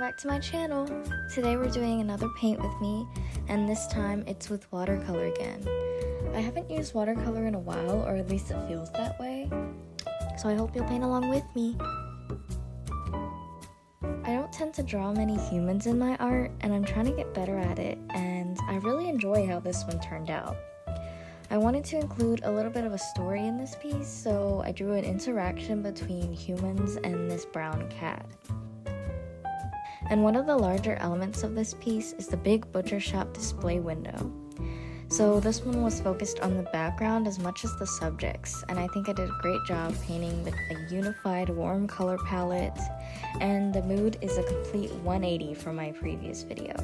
back to my channel. Today we're doing another paint with me, and this time it's with watercolor again. I haven't used watercolor in a while, or at least it feels that way, so I hope you'll paint along with me. I don't tend to draw many humans in my art, and I'm trying to get better at it, and I really enjoy how this one turned out. I wanted to include a little bit of a story in this piece, so I drew an interaction between humans and this brown cat. And one of the larger elements of this piece is the big butcher shop display window. So this one was focused on the background as much as the subjects, and I think I did a great job painting with a unified warm color palette, and the mood is a complete 180 from my previous video.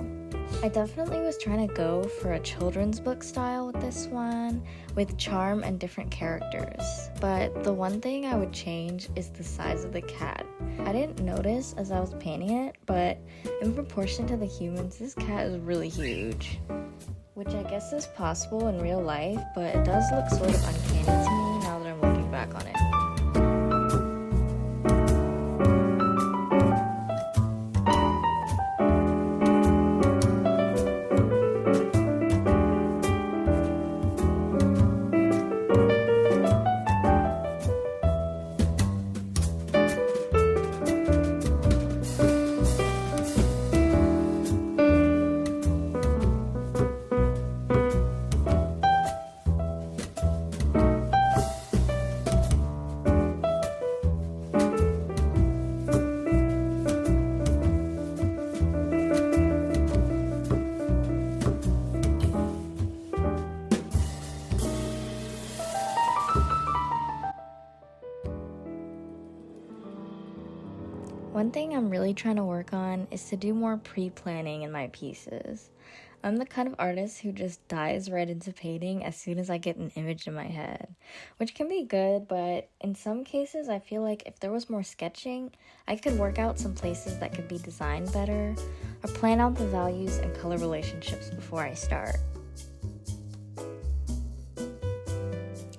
I definitely was trying to go for a children's book style with this one, with charm and different characters, but the one thing I would change is the size of the cat. I didn't notice as I was painting it, but in proportion to the humans, this cat is really huge. Which I guess is possible in real life, but it does look sort of uncanny to me now that I'm looking back on it. One thing I'm really trying to work on is to do more pre-planning in my pieces. I'm the kind of artist who just dives right into painting as soon as I get an image in my head, which can be good, but in some cases I feel like if there was more sketching, I could work out some places that could be designed better, or plan out the values and color relationships before I start.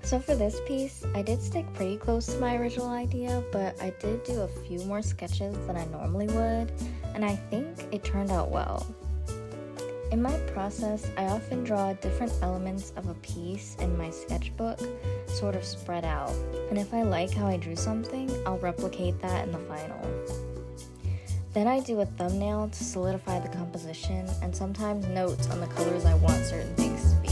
So for this piece, I did stick pretty close to my original idea, but I did do a few more sketches than I normally would, and I think it turned out well. In my process, I often draw different elements of a piece in my sketchbook, sort of spread out, and if I like how I drew something, I'll replicate that in the final. Then I do a thumbnail to solidify the composition, and sometimes notes on the colors I want certain things to be.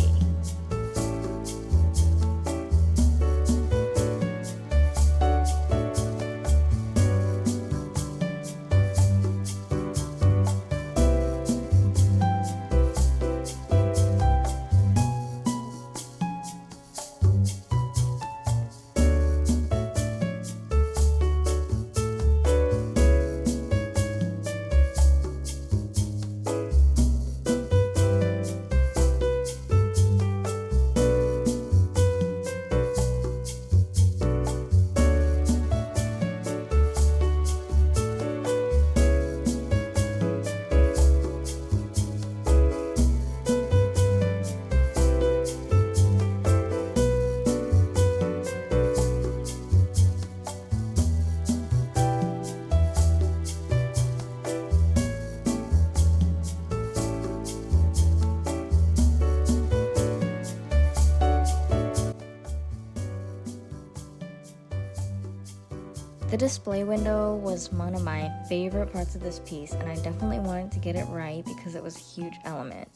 The display window was one of my favorite parts of this piece, and I definitely wanted to get it right because it was a huge element.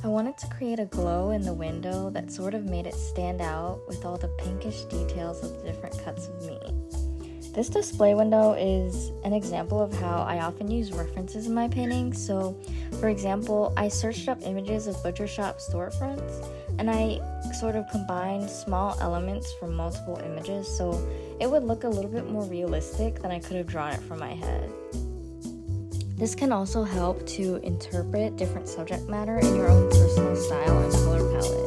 I wanted to create a glow in the window that sort of made it stand out with all the pinkish details of the different cuts of meat. This display window is an example of how I often use references in my paintings. So, for example, I searched up images of butcher shop storefronts, and I sort of combined small elements from multiple images so it would look a little bit more realistic than I could have drawn it from my head. This can also help to interpret different subject matter in your own personal style and color palette.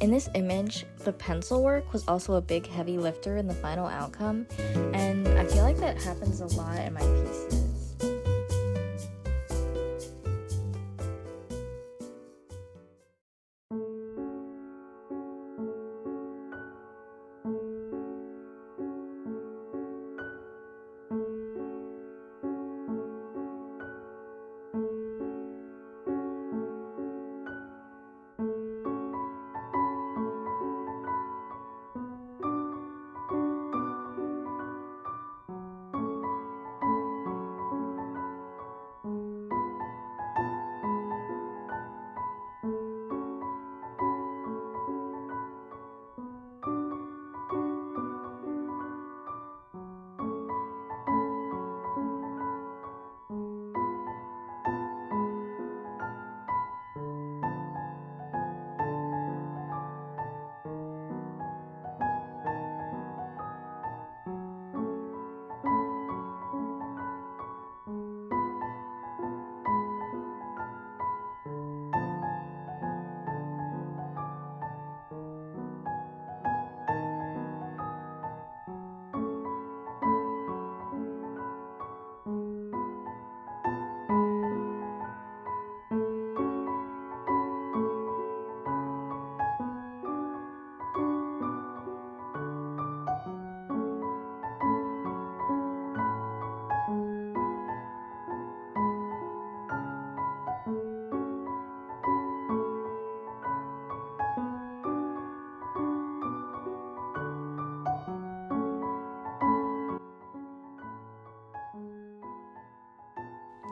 In this image, the pencil work was also a big heavy lifter in the final outcome, and I feel like that happens a lot in my pieces.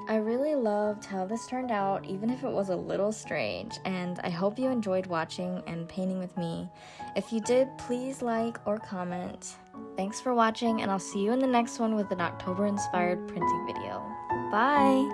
I really loved how this turned out, even if it was a little strange, and I hope you enjoyed watching and painting with me. If you did, please like or comment. Thanks for watching, and I'll see you in the next one with an October-inspired printing video. Bye!